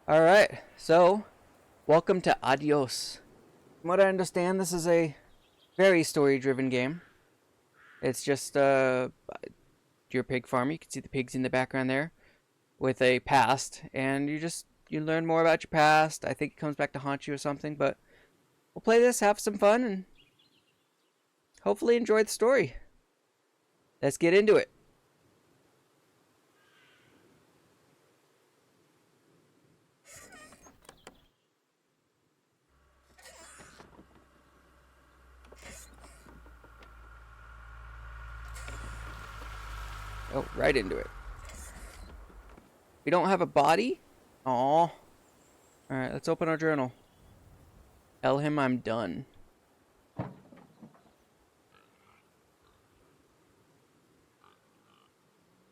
All right, so welcome to Adios. From what I understand, this is a very story-driven game. It's just your pig farm. You can see the pigs in the background there with a past, and you learn more about your past. I think it comes back to haunt you or something, but we'll play this, have some fun, and hopefully enjoy the story. Let's get into it. Oh, right into it. We don't have a body? Aw. Alright, let's open our journal. Tell him I'm done.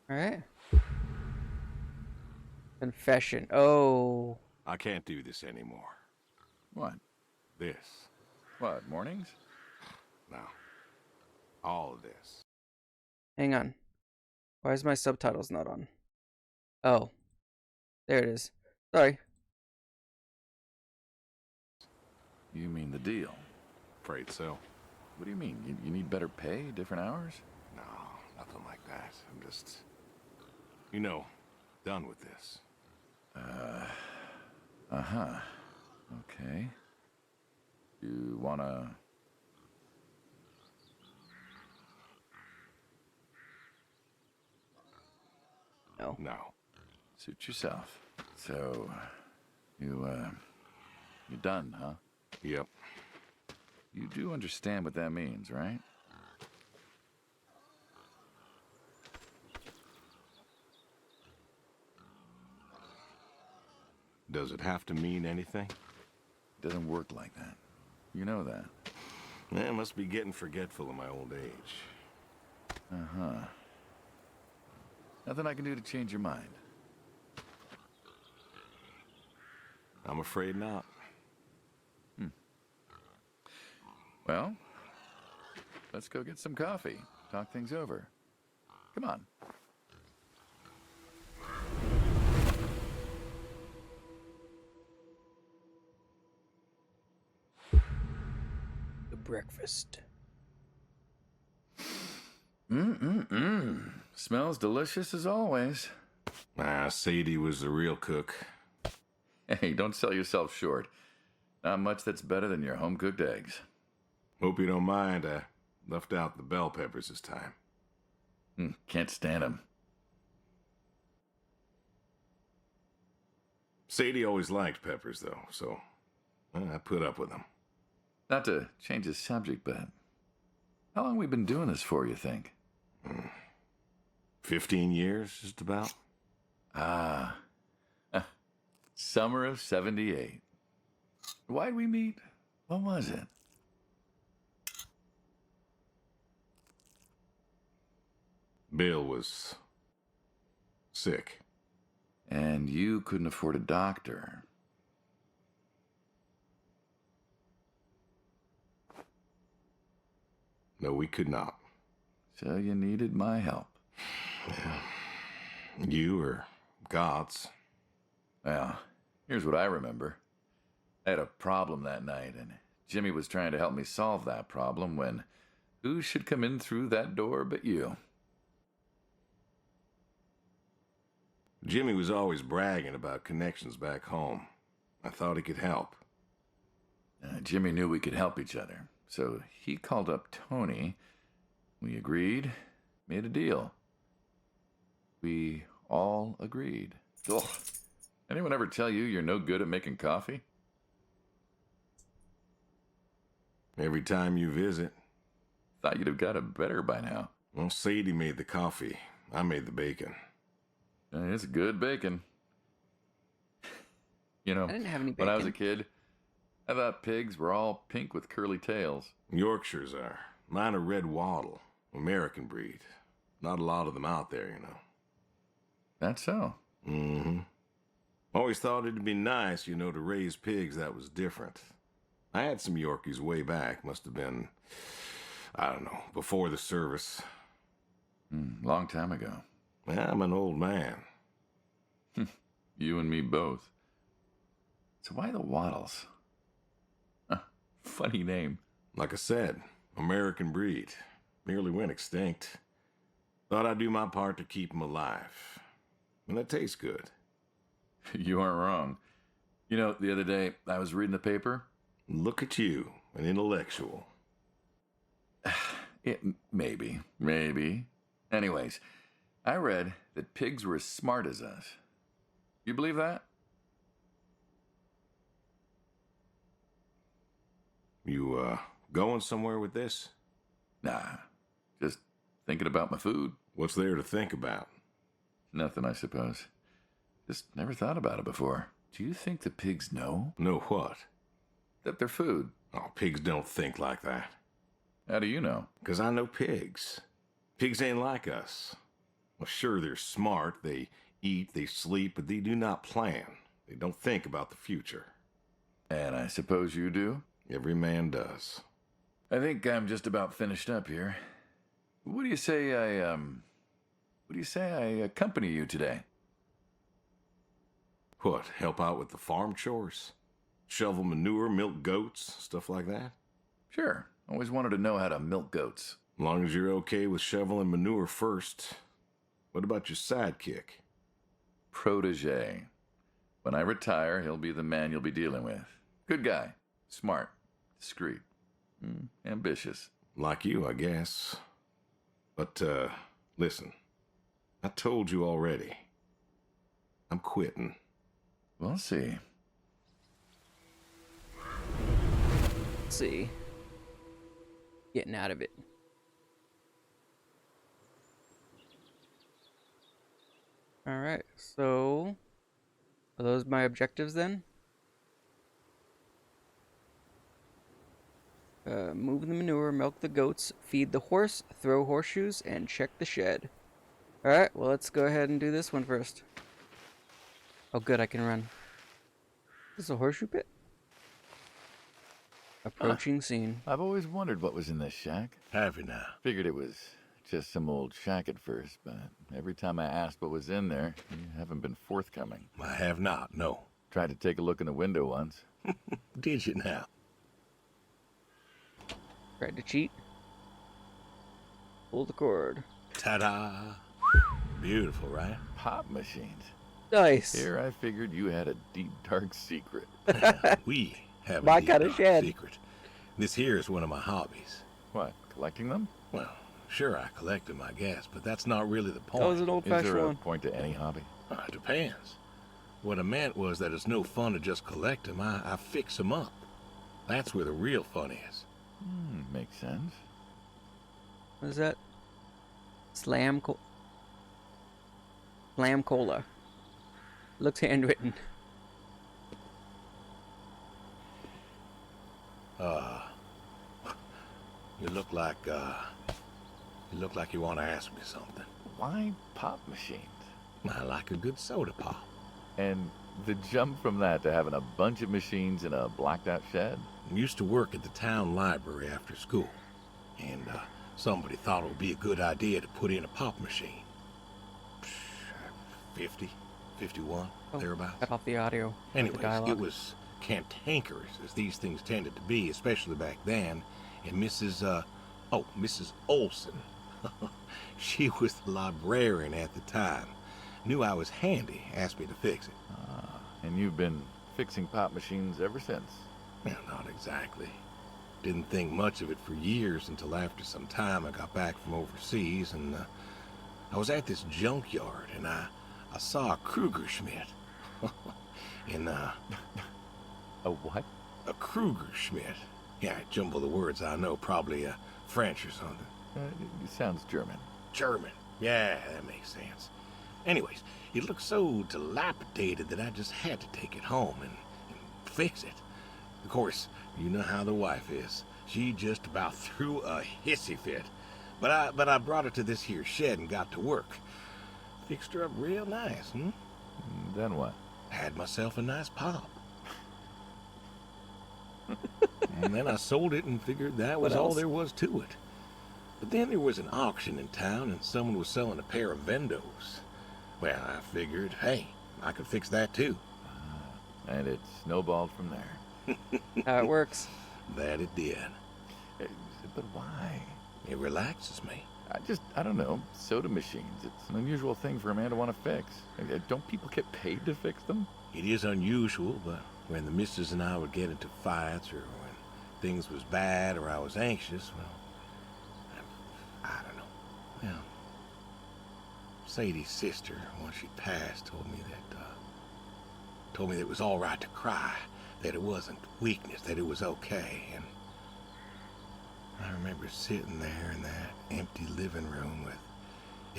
Alright. Confession. Oh. I can't do this anymore. What? This. What, mornings? No. All of this. Hang on. Why is my subtitles not on? Oh. There it is. Sorry. You mean the deal? Afraid so. What do you mean? You need better pay, different hours? No, nothing like that. I'm just, done with this. Uh-huh. Okay. You wanna... No. No. Suit yourself. So, you're done, huh? Yep. You do understand what that means, right? Does it have to mean anything? It doesn't work like that. You know that. I must be getting forgetful in my old age. Uh-huh. Nothing I can do to change your mind. I'm afraid not. Well, let's go get some coffee. Talk things over. Come on. The breakfast. Smells delicious as always. Sadie was the real cook. Hey, don't sell yourself short. Not much that's better than your home-cooked eggs. Hope you don't mind, I left out the bell peppers this time. Can't stand them. Sadie always liked peppers, though, so I put up with them. Not to change the subject, but how long we been doing this for, you think? 15 years, just about. Ah, summer of '78. Why'd we meet? What was it? Bill was sick. And you couldn't afford a doctor. No, we could not. So you needed my help. You or God's. Well, here's what I remember. I had a problem that night, and Jimmy was trying to help me solve that problem when who should come in through that door but you? Jimmy was always bragging about connections back home. I thought he could help. Jimmy knew we could help each other, so he called up Tony. We agreed, made a deal. We all agreed. Ugh. Anyone ever tell you you're no good at making coffee? Every time you visit. Thought you'd have got it better by now. Well, Sadie made the coffee. I made the bacon. It's good bacon. You know, I didn't have any when I was a bacon. kid, I thought pigs were all pink with curly tails. Yorkshires are. Mine are red wattle. American breed. Not a lot of them out there, That's so. Mm-hmm. Always thought it'd be nice, to raise pigs that was different. I had some Yorkies way back. Must have been, I don't know, before the service. Long time ago. I'm an old man. You and me both. So why the Waddles? Huh, funny name. Like I said, American breed. Nearly went extinct. Thought I'd do my part to keep 'em alive. And that tastes good. You aren't wrong. You know, the other day I was reading the paper. Look at you, an intellectual. Maybe. Anyways, I read that pigs were as smart as us. You believe that? You, going somewhere with this? Nah, just thinking about my food. What's there to think about? Nothing, I suppose. Just never thought about it before. Do you think the pigs know Know what? that they're food? Oh, pigs don't think like that. How do you know? 'Cause I know pigs. Pigs ain't like us. Well, sure, they're smart. They eat, they sleep, but they do not plan. They don't think about the future. And I suppose you do? Every man does. I think I'm just about finished up here. What do you say I accompany you today? What, help out with the farm chores? Shovel manure, milk goats, stuff like that? Sure. Always wanted to know how to milk goats. As long as you're okay with shoveling manure first. What about your sidekick? Protege. When I retire, he'll be the man you'll be dealing with. Good guy. Smart. Discreet. Ambitious. Like you, I guess. But, listen. I told you already. I'm quitting. We'll see. Let's see. Getting out of it. Alright, so are those my objectives then? Move the manure, milk the goats, feed the horse, throw horseshoes, and check the shed. Alright, well let's go ahead and do this one first. Oh good, I can run. Is this a horseshoe pit? Approaching scene. I've always wondered what was in this shack. Have you now? Figured it was just some old shack at first, but every time I asked what was in there, you haven't been forthcoming. I have not, no. Tried to take a look in the window once. Did you now? Tried to cheat. Pull the cord. Ta-da! Beautiful, right? Pop machines. Nice. Here I figured you had a deep, dark secret. We have My a deep, kind of dark shed. secret. This here is one of my hobbies. What, collecting them? Well, sure, I collect them, I guess, but that's not really the That was point. an Is old-fashioned there a one. point to any hobby? It depends. What I meant was that it's no fun to just collect them. I fix them up. That's where the real fun is. Makes sense. What is that? Slam Cola. Looks handwritten. You look like you want to ask me something. Why pop machines? I like a good soda pop. And the jump from that to having a bunch of machines in a blacked out shed? I used to work at the town library after school, and somebody thought it would be a good idea to put in a pop machine. 50, 51, thereabouts. Cut off the audio. The Anyways, dialogue. it was cantankerous, as these things tended to be, especially back then. And Mrs. Olson, she was the librarian at the time. Knew I was handy, asked me to fix it. And you've been fixing pop machines ever since? Well, not exactly. Didn't think much of it for years until after some time I got back from overseas, and I was at this junkyard, and I saw a Kruger Schmidt. and A what? a Kruger Schmidt. Yeah, I jumble the words, I know, probably French or something. It sounds German. German. Yeah, that makes sense. Anyways, it looked so dilapidated that I just had to take it home and fix it. Of course, you know how the wife is. She just about threw a hissy fit. But I brought her to this here shed and got to work. Fixed her up real nice, Then what? Had myself a nice pop. And then I sold it and figured that was What all else? there was to it. But then there was an auction in town and someone was selling a pair of Vendos. Well, I figured, hey, I could fix that too. And it snowballed from there. How it works. That it did. Eh, But why? It relaxes me. I don't know, soda machines. It's an unusual thing for a man to want to fix. Don't people get paid to fix them? It is unusual, but when the missus and I would get into fights, or when things was bad, or I was anxious, well, I don't know. Well, Sadie's sister, once she passed, told me that it was all right to cry, that it wasn't weakness, that it was okay, and I remember sitting there in that empty living room with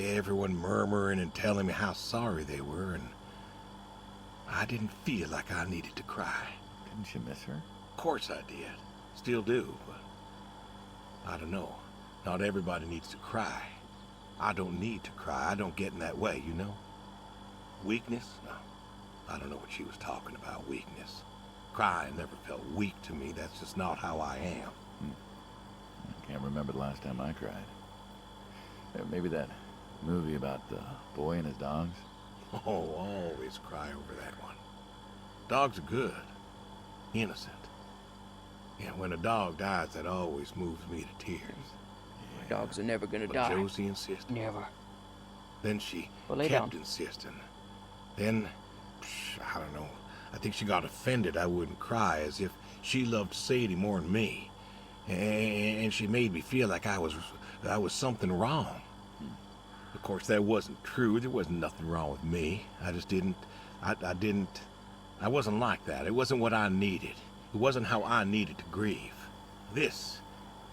everyone murmuring and telling me how sorry they were, and I didn't feel like I needed to cry. Didn't you miss her? Of course I did. Still do, but I don't know. Not everybody needs to cry. I don't need to cry. I don't get in that way, you know? Weakness? No. I don't know what she was talking about, weakness. Crying never felt weak to me. That's just not how I am. I can't remember the last time I cried. Maybe that movie about the boy and his dogs? Oh, always cry over that one. Dogs are good. Innocent. Yeah, when a dog dies, that always moves me to tears. Yeah. Dogs are never gonna But die. Josie insisted. Never. Then she Well, lay kept down. insisting. Then, I don't know. I think she got offended I wouldn't cry, as if she loved Sadie more than me. And she made me feel like I was something wrong. Of course, that wasn't true. There wasn't nothing wrong with me. I just didn't, I wasn't like that. It wasn't what I needed. It wasn't how I needed to grieve. This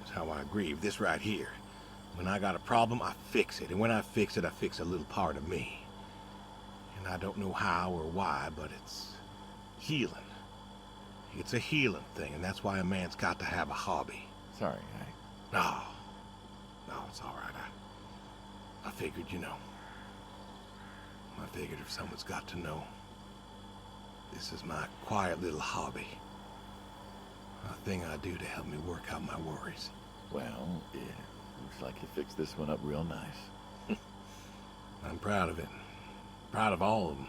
is how I grieve, this right here. When I got a problem, I fix it. And when I fix it, I fix a little part of me. And I don't know how or why, but it's healing. It's a healing thing, and that's why a man's got to have a hobby. Sorry, No, it's all right. I figured, you know. I figured if someone's got to know, this is my quiet little hobby. A thing I do to help me work out my worries. Well, yeah, looks like you fixed this one up real nice. I'm proud of it. Proud of all of them.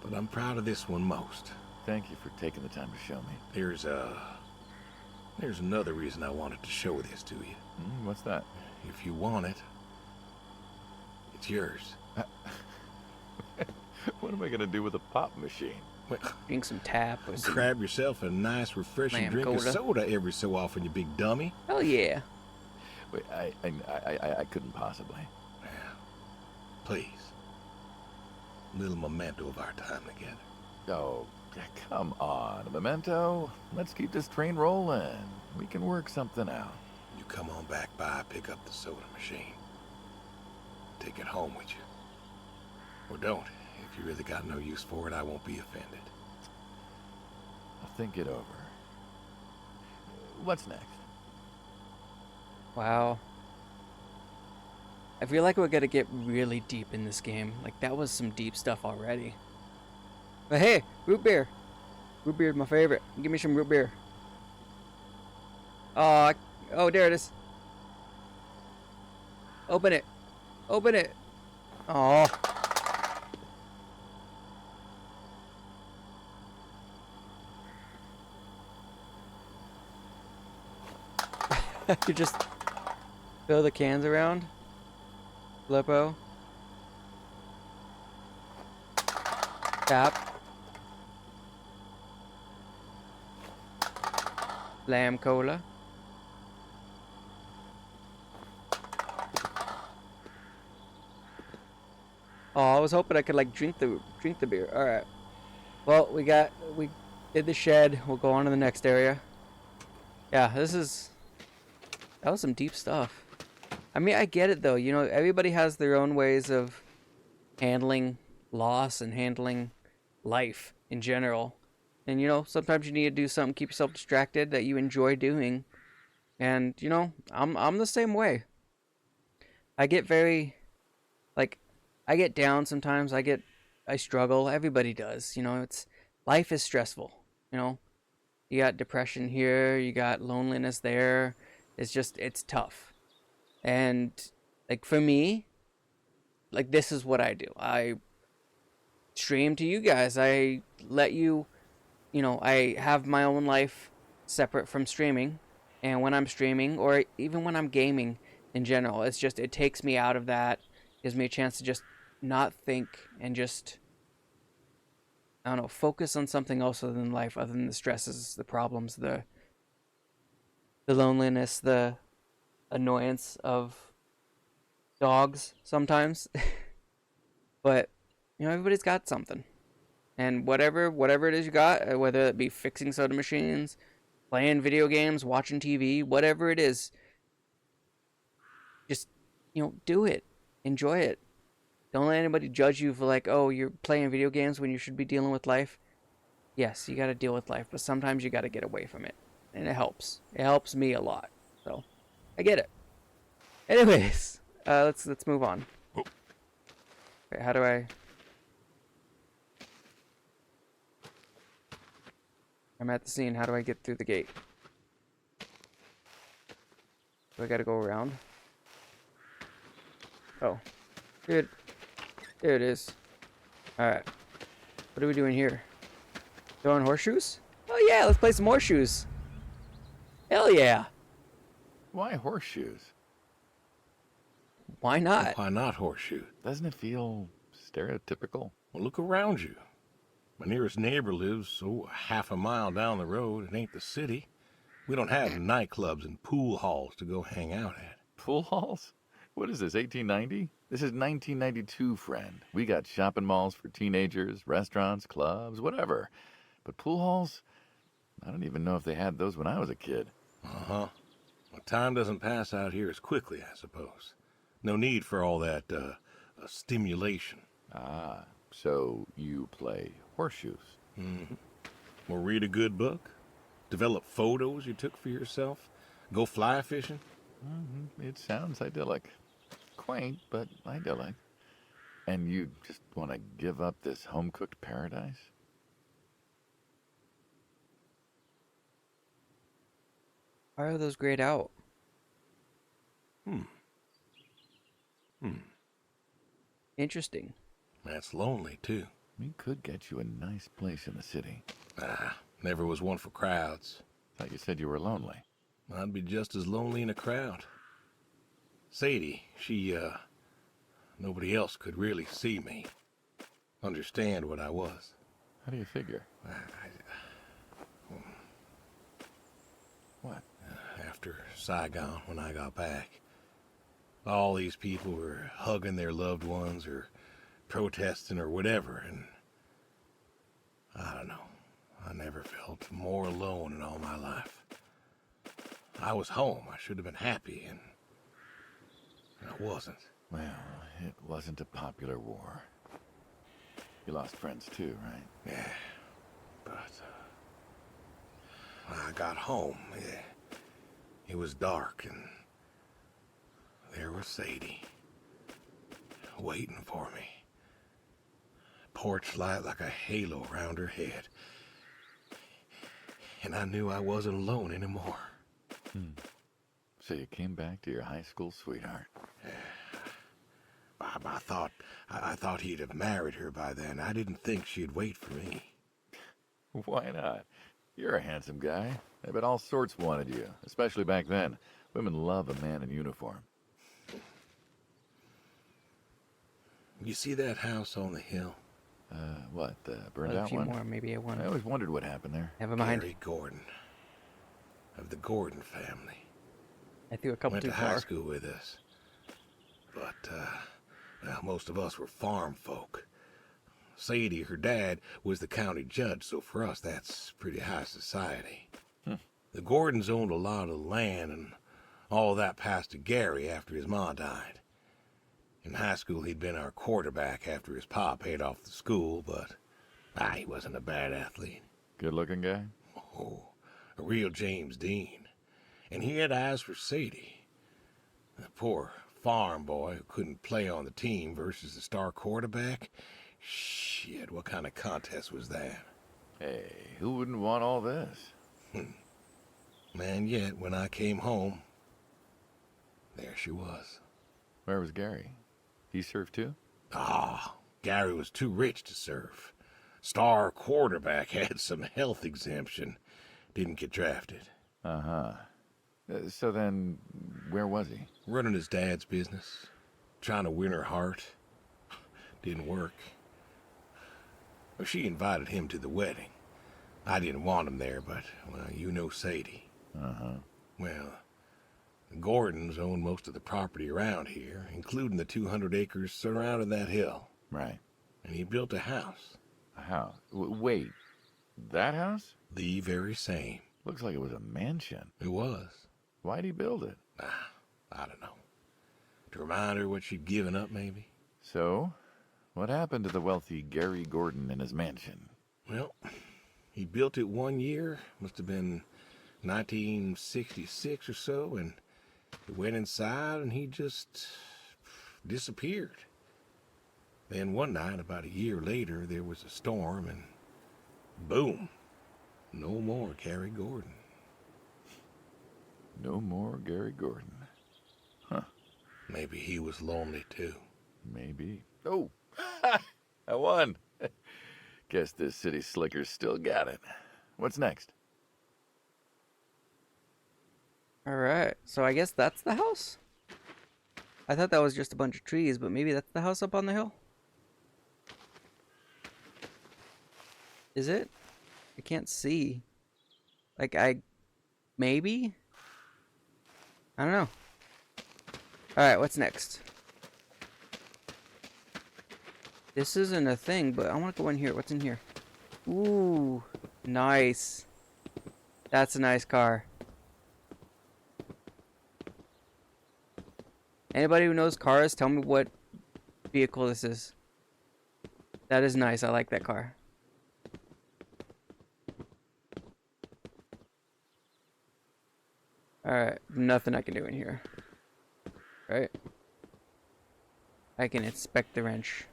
But I'm proud of this one most. Thank you for taking the time to show me. There's another reason I wanted to show this to you. What's that? If you want it, it's yours. What am I gonna do with a pop machine? Well, Drink some tap or some... grab yourself a nice, refreshing Lamb drink cola. of soda every so often, you big dummy. Hell yeah. Wait, I couldn't possibly. Yeah. Please. A little memento of our time together. Oh, come on, a memento. Let's keep this train rolling. We can work something out. You come on back by, pick up the soda machine. Take it home with you. Or don't. If you really got no use for it, I won't be offended. I'll think it over. What's next? Wow. I feel like we're gonna get really deep in this game. Like, that was some deep stuff already. But hey, root beer. Root beer is my favorite. Give me some root beer. Oh, there it is. Open it. Open it. Oh. You just throw the cans around. Flippo. Tap. Lamb cola. Oh, I was hoping I could like drink the beer. All right. Well, we did the shed. We'll go on to the next area. Yeah, that was some deep stuff. I mean, I get it though. You know, everybody has their own ways of handling loss and handling life in general. And you know, sometimes you need to do something, keep yourself distracted that you enjoy doing. And you know, I'm the same way. I get very I get down sometimes. I struggle. Everybody does. You know, life is stressful. You know, you got depression here, you got loneliness there. It's tough. And like for me, like this is what I do. I stream to you guys. I let you, I have my own life separate from streaming. And when I'm streaming, or even when I'm gaming in general, it takes me out of that, gives me a chance to just not think and just, I don't know, focus on something else other than life, other than the stresses, the problems, the loneliness, the annoyance of dogs sometimes. But, everybody's got something. And whatever it is you got, whether it be fixing soda machines, playing video games, watching TV, whatever it is, just, do it. Enjoy it. Don't let anybody judge you for like, oh, you're playing video games when you should be dealing with life. Yes, you got to deal with life, but sometimes you got to get away from it. And it helps. It helps me a lot. So, I get it. Anyways, let's move on. Okay, how do I... I'm at the scene. How do I get through the gate? Do I gotta go around? Oh. Good. There it is. Alright. What are we doing here? Throwing horseshoes? Oh yeah, let's play some horseshoes. Hell yeah. Why horseshoes? Why not? Why not horseshoe? Doesn't it feel stereotypical? Well, look around you. My nearest neighbor lives, half a mile down the road. It ain't the city. We don't have nightclubs and pool halls to go hang out at. Pool halls? What is this, 1890? This is 1992, friend. We got shopping malls for teenagers, restaurants, clubs, whatever. But pool halls? I don't even know if they had those when I was a kid. Uh-huh. Well, time doesn't pass out here as quickly, I suppose. No need for all that, stimulation. Ah, so you play horseshoes. Mm-hmm. Or read a good book. Develop photos you took for yourself. Go fly fishing. It sounds idyllic. Quaint, but idyllic. And you just want to give up this home-cooked paradise? Why are those grayed out? Interesting. That's lonely, too. We could get you a nice place in the city. Never was one for crowds. Thought you said you were lonely. I'd be just as lonely in a crowd. Sadie, nobody else could really see me. Understand what I was. How do you figure? What? After Saigon, when I got back, all these people were hugging their loved ones or protesting or whatever, and I don't know. I never felt more alone in all my life. I was home. I should have been happy, and I wasn't. Well, it wasn't a popular war. You lost friends too, right? Yeah, but when I got home, it was dark, and there was Sadie, waiting for me. Porch light like a halo around her head. And I knew I wasn't alone anymore. So you came back to your high school sweetheart. I thought he'd have married her by then. I didn't think she'd wait for me. Why not? You're a handsome guy. I bet all sorts wanted you, especially back then. Women love a man in uniform. You see that house on the hill? What, the burned A out few one? more, maybe a one. I always wondered what happened there. Never mind. Gary Gordon, of the Gordon family. I threw a couple Went too to high far. school with us. But, well, most of us were farm folk. Sadie, her dad, was the county judge, so for us that's pretty high society. The Gordons owned a lot of land, and all that passed to Gary after his ma died. In high school, he'd been our quarterback after his pa paid off the school, but he wasn't a bad athlete. Good-looking guy? Oh, a real James Dean. And he had eyes for Sadie. The poor farm boy who couldn't play on the team versus the star quarterback. Shit, what kind of contest was that? Hey, who wouldn't want all this? And yet, when I came home, there she was. Where was Gary? He served too? Gary was too rich to serve. Star quarterback had some health exemption. Didn't get drafted. Uh-huh. So then, where was he? Running his dad's business. Trying to win her heart. Didn't work. Well, she invited him to the wedding. I didn't want him there, but, well, you know Sadie. Uh-huh. Well, the Gordons own most of the property around here, including the 200 acres surrounding that hill. Right. And he built a house. A house? Wait, that house? The very same. Looks like it was a mansion. It was. Why'd he build it? I don't know. To remind her what she'd given up, maybe? So, what happened to the wealthy Gary Gordon in his mansion? Well, he built it one year. Must have been 1966 or so, and he went inside and he just disappeared. Then one night, about a year later, there was a storm and boom, no more Gary Gordon. No more Gary Gordon. Huh. Maybe he was lonely too. Maybe. Oh, I won. Guess this city slicker's still got it. What's next? Alright, so I guess that's the house? I thought that was just a bunch of trees, but maybe that's the house up on the hill? Is it? I can't see. Like, maybe? I don't know. Alright, what's next? This isn't a thing, but I want to go in here. What's in here? Ooh, nice. That's a nice car. Anybody who knows cars, tell me what vehicle this is. That is nice. I like that car. Alright, nothing I can do in here. Right? I can inspect the wrench.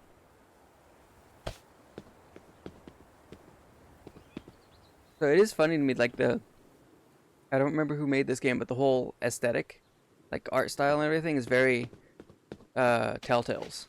So it is funny to me, like I don't remember who made this game, but the whole aesthetic, like art style and everything is very, Telltale's.